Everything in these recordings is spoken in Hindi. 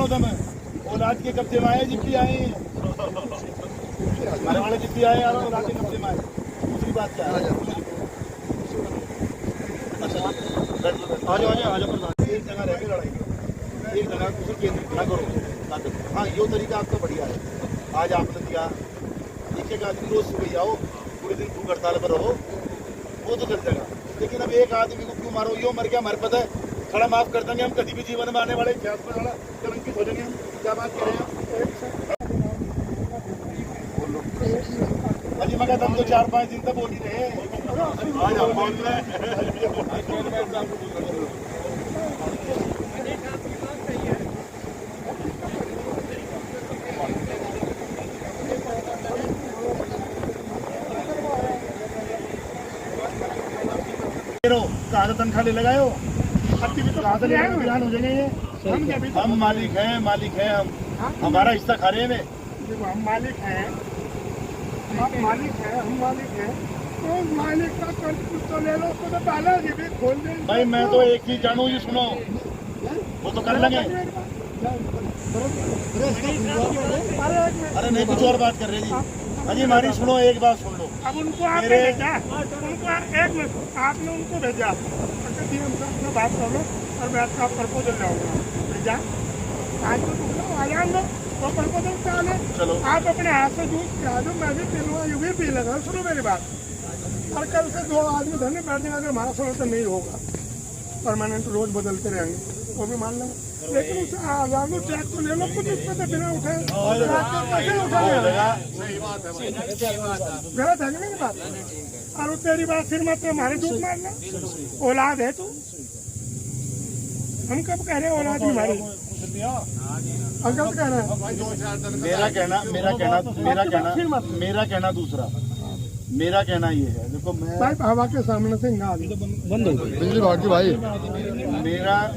सुनो तो मैं औलाद के कब्जे में आए जितनी आए हमारे वाले जितनी आए यार औलाद के कब्जे में आए। दूसरी बात क्या है, आ जाओ एक जगह रह के लड़ाई, एक जगह दूसरी केंद्रित ना करो। हाँ यो तरीका आपका बढ़िया है। आज आपने दिया एक एक आदमी रोज सुबह आओ, पूरे दिन भूख हड़ताल पर रहो, वो तो चल जाएगा। लेकिन अब एक आदमी को क्यों मारो, यो मर गया हमारे पता है, खड़ा माफ कर देंगे हम, कभी भी जीवन में आने वाले इतिहास में थोड़ा कलंकित हो जाएंगे हम। क्या बात कह रहे हैं अजी, मगर तुम तो 4-5 दिन तक बोल ही रहे। आज हम बोल रहे कहा तनख्वाह ले लगाओ, कहा से वीरान हो जाएंगे ये। हम मालिक हैं हम, हमारा हिस्सा खा रहे हैं। हम मालिक हैं, आप मालिक हैं, हम मालिक हैं, तो मालिक का कुछ तो ले लो, उसको तो डाला जी भी खोल दे। भाई मैं तो एक चीज जानू, ये सुनो, वो तो कर लेंगे। अरे नहीं कुछ और बात कर रहे जी। अजी हमारी सुनो, एक बात सुन लो। अब उनको आपने भेजा, उनको एक मिनट आपने उनको भेजा, अपना बात कर लो और मैं आपका प्रपोजल लाऊंगा। भेजा आज तो आ जाएंगे वो प्रपोजल क्या है। चलो आप अपने हाथ से जूस पिला दो, मैं भी पी लूँगा, यू भी पी लगा। सुनो मेरी बात, और कल से 2 आदमी धरने बैठ जाएंगे, अगर हमारा सॉल्यूशन नहीं होगा, परमानेंट रोज बदलते रहेंगे, वो भी मान लेंगे। लेकिन उसे आजादो चेक तो ले लो, कुछ उसमें तो बिना उठे गलत है मेरी बात। और तेरी बात फिर मत हमारे दूध मारना, औलाद है तू। हम कब कह रहे हैं औलाद हमारी, गलत कह रहे हैं। मेरा कहना दूसरा, मेरा कहना ये है, देखो मैं भाई हवा के सामने से बंद हो गई बिजली भाग की भाई।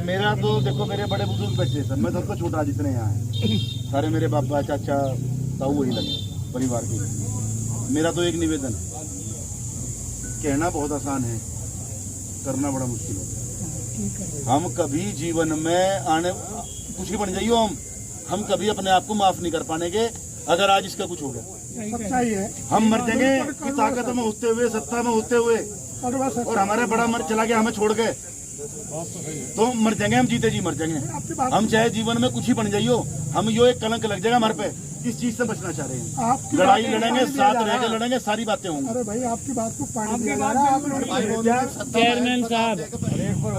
मेरा तो देखो, मेरे बड़े बुजुर्ग बच्चे सर, मैं सबको छोटा जितने यहाँ हैं सारे मेरे बाबा चाचा ताऊ वही लगे परिवार के। मेरा तो एक निवेदन है, कहना बहुत आसान है, करना बड़ा मुश्किल होता है। हम कभी जीवन में आने कुछ ही बन जाइयो, हम कभी अपने आप को माफ नहीं कर पाएंगे अगर आज इसका कुछ हो गया। सच्चाई है, हम मर जाएंगे कि ताकत में होते हुए, सत्ता में होते हुए, और हमारा बड़ा मर चला गया हमें छोड़ के, तो मर जाएंगे हम, जीते जी मर जाएंगे हम। चाहे जीवन में कुछ ही बन जाइयो, हम यो एक कलंक लग जाएगा हमारे पे। किस चीज से बचना चाह रहे हैं? लड़ाई लड़ेंगे, साथ रह के लड़ेंगे, सारी बातें होंगी। अरे भाई आपकी बात को पानी दिया जा रहा है। चेयरमैन साहब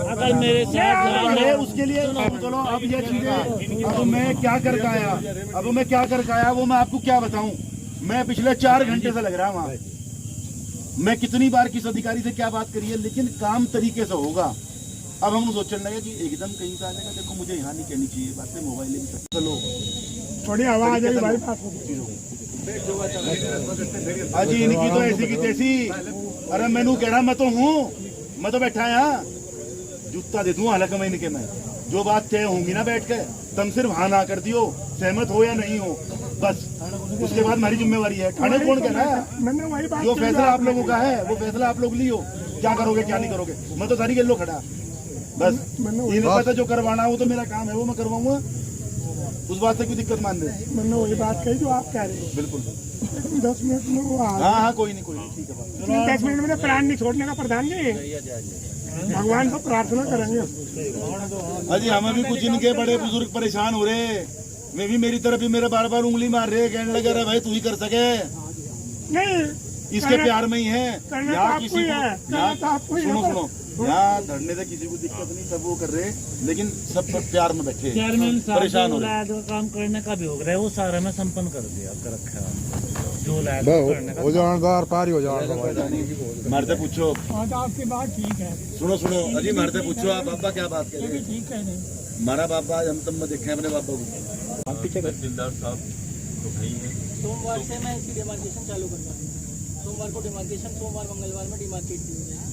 अगर मेरे साथ उसके लिए चलो अब ये चीजें, अब मैं क्या कर आया, वो मैं आपको क्या बताऊं। मैं पिछले 4 घंटे से लग रहा हूँ वहाँ, मैं कितनी बार किस अधिकारी से क्या बात करी है, लेकिन काम तरीके से होगा। अब हम सोचने लगे कि एकदम कहीं का आ जाएगा, देखो मुझे यहाँ नहीं कहनी चाहिए बातें, मोबाइल में भी चलो थोड़ी आवाज आई भाई। अजी इनकी तो ऐसी की तैसी। अरे मैनू कह रहा, मैं तो हूँ, मैं तो बैठा यहाँ, जूता दे दूँ हालांकि मैं इनके, मैं जो बात तय होंगी ना बैठ के, तुम सिर्फ हाँ ना कर दियो, सहमत हो या नहीं हो, बस उसके बाद हमारी जिम्मेवारी है। थाने कौन कह रहा है, जो फैसला आप लोगों का है वो फैसला आप लोग लियो, क्या करोगे क्या नहीं करोगे। मैं तो सारी गेलो खड़ा, बस इन्हें पता जो करवाना है वो तो मेरा काम है, वो मैं करवाऊंगा, उस बात से कोई दिक्कत मान दे। मैंने वही बात कही जो आप कह रहे हो। बिल्कुल 10 मिनट में वो हाँ कोई नहीं ठीक है। 10 मिनट में प्राण नहीं छोड़ने का प्रधान जी, भगवान को प्रार्थना करेंगे। अजी हमें भी कुछ इनके बड़े बुजुर्ग परेशान हो रहे, वे भी मेरी तरफ ही मेरे बार बार उंगली मार रहे, कहने लगे रहे भाई तू ही कर सके नहीं, इसके प्यार में ही है। यहाँ किसी को सुनो यहाँ धरने से किसी को दिक्कत नहीं, सब वो कर रहे, लेकिन सब प्यार में बैठे परेशान हो रहे। जो काम करने का भी हो रहा है वो सारा में संपन्न कर दिया कर रखा है, जो हो जानदार पारी हो जाए। मरते पूछो, आपकी बात ठीक है। सुनो अजी मरते पूछो, आप बाबा क्या बात कर रहे हैं? ठीक है नहीं, हमारा बाबा हम तब में देखे अपने बाबा को। आप पीछे दिलदार साहब तो भाई है। सोमवार से मैं इसकी डिमार्केशन चालू करवा दूँ। सोमवार को डिमार्केशन, सोमवार मंगलवार में डिमार्केट दी हो जाए,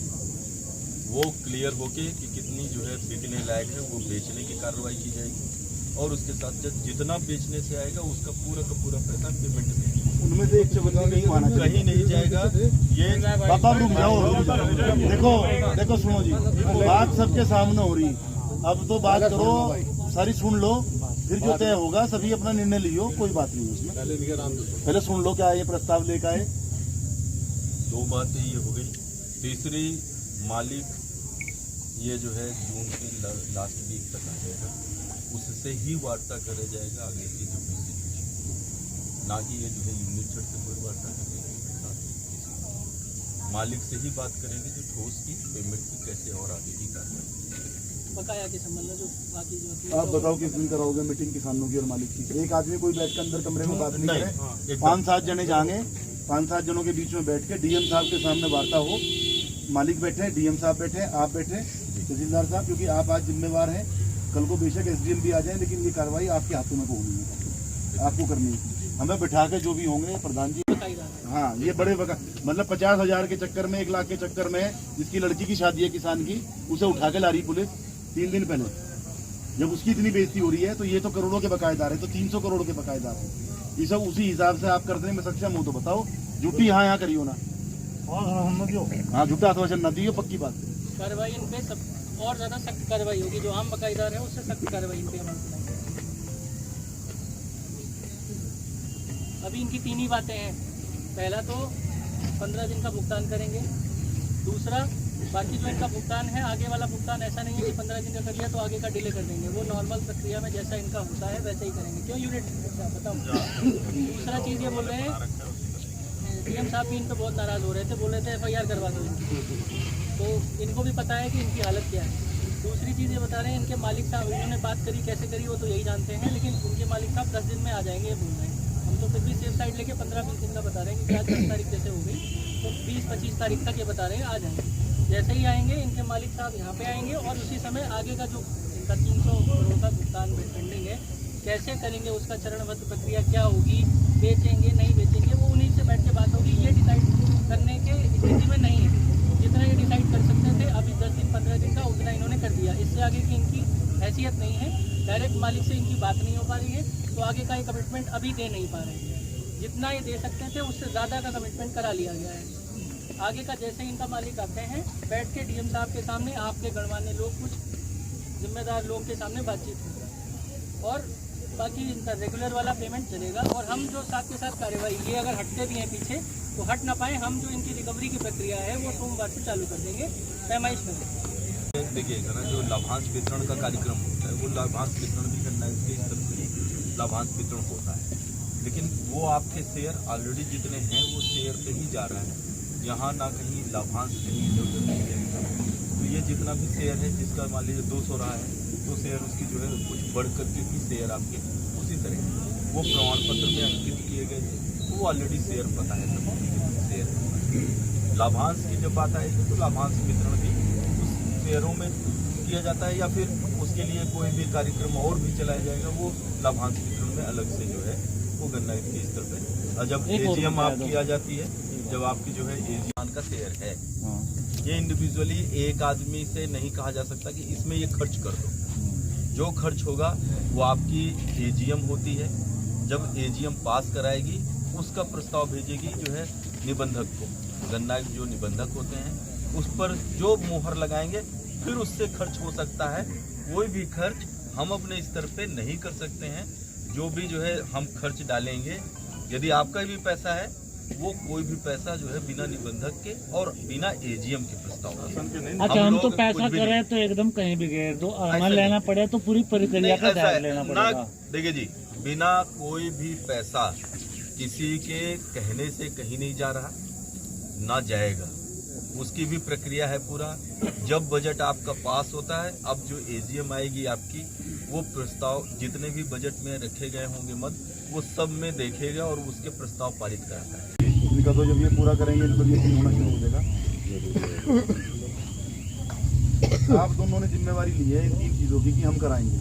वो क्लियर होके कि कितनी जो है बिकने लायक है वो बेचने की कार्रवाई की जाएगी, और उसके साथ जितना बेचने से आएगा उसका पूरा का पूरा पैसा पेमेंट देगी। उनमें से एक चुगली नहीं माना कहीं नहीं जाएगा ये। बाबा रुक जाओ, देखो सुनो जी, बात सबके सामने हो रही, अब तो बात करो, सारी सुन लो, फिर जो तय होगा सभी अपना निर्णय लियो, कोई बात नहीं उसमें। पहले सुन लो क्या ये प्रस्ताव लेकर आए। 2 बातें ये हो गई। तीसरी, मालिक ये जो है जून के लास्ट वीक तक आ जाएगा, उससे ही वार्ता करा जाएगा आगे की जो भी सिचुएशन, ना कि ये जो है यूनिट छठ से कोई वार्ता करेंगे। मालिक से ही बात करेंगे जो ठोस की पेमेंट की कैसे और आगे की कार्रवाई। बकाया के संबंध में जो बाकी जो आप बताओ किस दिन कराओगे मीटिंग किसानों की और मालिक की? एक आदमी कोई बैठ के अंदर कमरे में बात नहीं करे, 5-7 जने जाएंगे, 5-7 जनों के बीच में बैठ के डीएम साहब के सामने वार्ता हो, मालिक बैठे, डीएम साहब बैठे, आप बैठे, तहसीलदार साहब, क्योंकि आप आज जिम्मेवार हैं, कल को बेशक एसडीएम भी आ जाए, लेकिन ये कार्रवाई आपके हाथों में होनी है, आपको करनी है। हमें बैठा के जो भी होंगे प्रधान जी, हाँ ये बड़े मतलब 50,000 के चक्कर में, 1 लाख के चक्कर में, जिसकी लड़की की शादी है किसान की, उसे उठा के ला रही पुलिस 3 दिन पहले। जब उसकी इतनी बेइज्जती हो रही है तो ये तो करोड़ों के बकायेदार है, तो 300 करोड़ के बकायेदार है। ये सब उसी हिसाब से आप करने में सक्षम हो तो बताओ, झूठी यहाँ करियो ना, हाँ झूठा आश्वासन न दियो, पक्की बात है। कार्रवाई इन पे सब और ज्यादा सख्त कार्रवाई होगी, जो आम बकायेदार है उससे सख्त कार्रवाई इन पे अमल की। अभी इनकी 3 ही बातें हैं। पहला तो 15 दिन का भुगतान करेंगे, दूसरा बाकी जो इनका भुगतान है, आगे वाला भुगतान ऐसा नहीं है कि 15 दिन का कर दिया तो आगे का डिले कर देंगे, वो नॉर्मल प्रक्रिया में जैसा इनका होता है वैसे ही करेंगे। क्यों यूनिट बताओ। दूसरा चीज़ ये बोल रहे हैं, डीएम साहब भी इन पर बहुत नाराज़ हो रहे थे, बोल रहे थे FIR करवा दो इनकी, तो इनको भी पता है कि इनकी हालत क्या है। दूसरी चीज़ ये बता रहे हैं, इनके मालिक साहब, इन्होंने बात करी कैसे करी वो तो यही जानते हैं, लेकिन उनके मालिक साहब 10 दिन में आ जाएंगे ये बोल रहे हैं। हम तो फिर भी सेफ साइड लेके 15-20 दिन का बता रहे हैं कि आज 10 तारीख जैसे हो गई तो 20-25 तारीख तक ये बता रहे हैं आ जाएंगे। जैसे ही आएंगे इनके मालिक साहब यहाँ पे आएंगे और उसी समय आगे का जो इनका 300 करोड़ का भुगतान पेंडिंग है कैसे करेंगे, उसका चरणबद्ध प्रक्रिया क्या होगी, बेचेंगे नहीं बेचेंगे, वो उन्हीं से बैठ के बात होगी। ये डिसाइड करने के स्थिति में नहीं है। जितना ये डिसाइड कर सकते थे अभी 10 दिन 15 दिन का, उतना इन्होंने कर दिया। इससे आगे की इनकी हैसियत नहीं है। डायरेक्ट मालिक से इनकी बात नहीं हो पा रही है, तो आगे का ये कमिटमेंट अभी दे नहीं पा रहे हैं। जितना ये दे सकते थे उससे ज़्यादा का कमिटमेंट करा लिया गया है। आगे का जैसे इनका मालिक आते हैं, बैठ के डीएम साहब के सामने, आपके गणमान्य लोग, कुछ जिम्मेदार लोग के सामने बातचीत होगी और बाकी इनका रेगुलर वाला पेमेंट चलेगा। और हम जो साथ के साथ कार्यवाही, ये अगर हटते भी हैं पीछे तो हट ना पाए, हम जो इनकी रिकवरी की प्रक्रिया है वो सोमवार से चालू कर देंगे, पैमाइश करेंगे। देखिएगा ना, जो लाभांश वितरण का कार्यक्रम होता है वो लाभांश वितरण भी करना है, इसके स्तर से लाभांश वितरण होता है, लेकिन वो आपके शेयर ऑलरेडी जितने हैं वो शेयर से ही जा रहा है, यहाँ ना कहीं लाभांश कहीं इधर उधर नहीं जाएगा। तो ये जितना भी शेयर है, जिसका मान लीजिए 200 रहा है तो शेयर उसकी जो है कुछ बढ़ करके भी शेयर आपके उसी तरह वो प्रमाण पत्र में अंकित किए गए थे, तो वो ऑलरेडी शेयर पता है सब शेयर। लाभांश की जब बात आएगी तो लाभांश वितरण भी उस शेयरों में किया जाता है, या फिर उसके लिए कोई भी कार्यक्रम और भी चलाया जाएगा, वो लाभांश वितरण में अलग से जो है वो गन्ना के स्तर पे। और जब एजीएम आपकी आ जाती है, जब आपकी जो है एजीएम का शेयर है, ये इंडिविजुअली एक आदमी से नहीं कहा जा सकता कि इसमें ये खर्च कर दो। जो खर्च होगा वो आपकी एजीएम होती है, जब एजीएम पास कराएगी उसका प्रस्ताव भेजेगी जो है निबंधक को। गन्ना जो निबंधक होते हैं उस पर जो मोहर लगाएंगे, फिर उससे खर्च हो सकता है। कोई भी खर्च हम अपने स्तर पे नहीं कर सकते हैं। जो भी जो है हम खर्च डालेंगे, यदि आपका भी पैसा है, वो कोई भी पैसा जो है बिना निबंधक के और बिना एजीएम के प्रस्ताव का। अच्छा, हम तो पैसा करें तो एकदम कहीं भी गए तो अमल लेना पड़े तो पूरी प्रक्रिया का ध्यान लेना पड़ेगा। देखिए जी, बिना कोई भी पैसा किसी के कहने से कहीं नहीं जा रहा, ना जाएगा, उसकी भी प्रक्रिया है पूरा। जब बजट आपका पास होता है, अब जो एजीएम आएगी आपकी, वो प्रस्ताव जितने भी बजट में रखे गए होंगे मद, वो सब में देखेगा और उसके प्रस्ताव पारित कराता है। इनका तो जब ये पूरा करेंगे तो ये होना शुरू हो जाएगा। आप दोनों ने जिम्मेवारी ली है इन 3 चीजों की कि हम कराएंगे।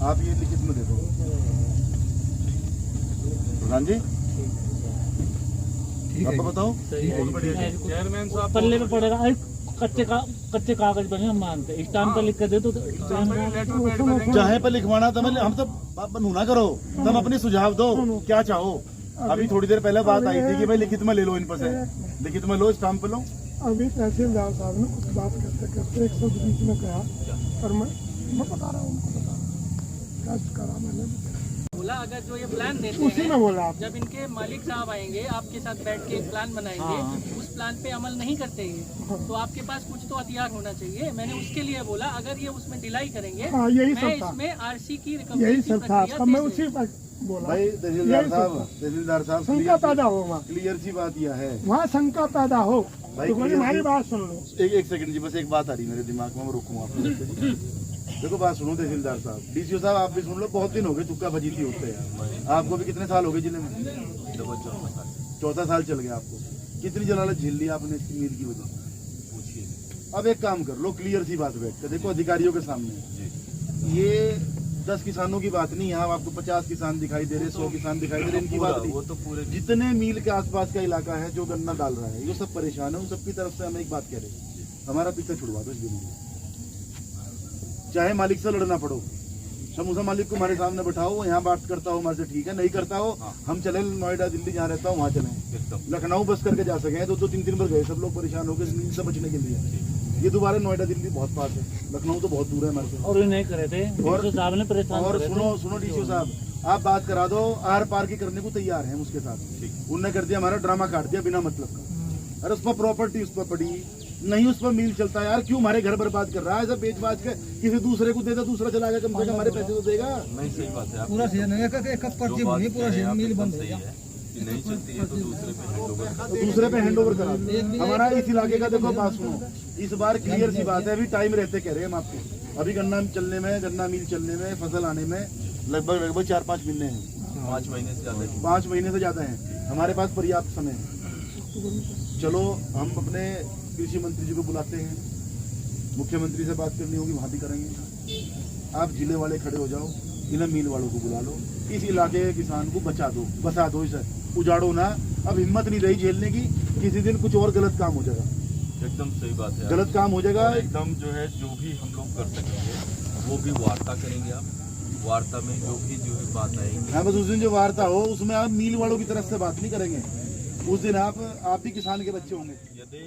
आप ये लिखित में दे दो प्रधान जी, आप बताओ। चेयरमैन साहब पल्ले पे पड़ेगा, कच्चे कागज बने, हम मानते स्टाम्प पर लिख कर दे तो चाहे पर लिखवाना तो हम तो बनू ना करो, तुम अपनी सुझाव दो क्या चाहो। अभी थोड़ी देर पहले बात आई थी कि भाई लिखित में ले लो, इन पर से लिखित में लो, स्टाम्प पे लो। अभी तहसीलदार साहब ने कुछ बात करते करते 100 बीच में कहा, पर मैं बता रहा हूँ उनको, बता दर्ज करा मैंने, बोला अगर जो ये प्लान देते उसी में हैं, बोला आप। जब इनके मालिक साहब आएंगे आपके साथ बैठ के एक प्लान बनाएंगे, उस प्लान पे अमल नहीं करते हैं तो आपके पास कुछ तो हथियार होना चाहिए। मैंने उसके लिए बोला अगर ये उसमें डिलाई करेंगे, हाँ, यही मैं सब था। इसमें आरसी की यही रिकवरी की सब था प्रक्रिया आपका, मैं तेज उसी पर बोला। भाई यही सब तहसीलदार साहब शंका पैदा हो वहाँ, क्लियर सी बात यह है। वहाँ शंका पैदा हो भाई, तो बोले, हमारी clear- बात सुन लो। एक सेकंड जी, बस एक बात आ रही मेरे दिमाग में, मैं रोकूंगा आपको। देखो बात सुनो तहसीलदार साहब, डीसीओ साहब आप भी सुन लो, बहुत दिन हो गए चुक्का बजी थी होते यार। आपको भी कितने साल हो गए जिले में? चौथा साल चल गया आपको। कितनी जलालत झेल ली आपने इसकी मील की वजह से? पूछिए। अब एक काम कर लो, क्लियर सी बात बैठ कर देखो अधिकारियों के सामने, ये 10 किसानों की बात नहीं, यहाँ आपको 50 किसान दिखाई दे रहे, 100 किसान दिखाई दे रहे, इनकी बात नहीं। वो तो पूरे जितने मील के आसपास का इलाका है जो गन्ना डाल रहा है, ये सब परेशान है, उन सबकी तरफ से हम एक बात कह रहे हैं, हमारा पीछा छुड़वा दो इस दिन में, चाहे मालिक से लड़ना पड़ो, समूसा मालिक को हमारे सामने बैठाओ, वो यहाँ बात करता हो हमारे से ठीक है, नहीं करता हो हम चले नोएडा दिल्ली जहाँ रहता हूँ वहाँ चले, लखनऊ बस करके जा सके। 2-2 3-3 बार गए सब लोग परेशान हो गए नींद से बचने के लिए। ये दोबारा नोएडा दिल्ली बहुत पास है, लखनऊ तो बहुत दूर है हमारे से। और ये नहीं करे थे, और साहब ने परेशान और करे थे। सुनो डीसीओ साहब, आप बात करा दो, आर पार की करने को तैयार हैं उसके साथ। उनने कर दिया हमारा ड्रामा काट दिया बिना मतलब का। अरे उस पर प्रॉपर्टी उस पर पड़ी नहीं, उस पर मिल चलता है यार, क्यों हमारे घर बर्बाद कर रहा है? ऐसा बेच बाज के किसी दूसरे को दे दो, दूसरा चला गया, कम से कम हमारे पैसे तो देगा। नहीं, सही बात है। पूरा सीजन एक पर्ची भूमि पूरा सीजन मिल बंद हो गया। नहीं चलती है तो दूसरे पे हैंड ओवर तो दूसरे पे हैंड ओवर करा दो। हमारा इस इलाके का देखो बात सुनो, इस बार क्लियर सी बात है, अभी टाइम रहते कह रहे हैं हम आपको, अभी गन्ना चलने में, गन्ना मिल चलने में, फसल आने में लगभग 4-5 महीने हैं, 5 महीने से ज्यादा 5 महीने से ज्यादा है, हमारे पास पर्याप्त समय है। चलो हम अपने कृषि मंत्री जी को बुलाते हैं, मुख्यमंत्री से बात करनी होगी वहाँ भी करेंगे। आप जिले वाले खड़े हो जाओ, इन्हें मील वालों को बुला लो, इस इलाके के किसान को बचा दो, बसा दो, इसे उजाड़ो ना। अब हिम्मत नहीं रही झेलने की, किसी दिन कुछ और गलत काम हो जाएगा, एकदम सही बात है। गलत काम हो जाएगा। और एकदम जो है जो भी हम लोग कर सकेंगे वो भी वार्ता करेंगे। आप वार्ता में जो भी जो है बात आएगी, हाँ, बस उस दिन जो वार्ता हो उसमें आप मील वालों की तरफ से बात नहीं करेंगे, उस दिन आप भी किसान के बच्चे होंगे। यदि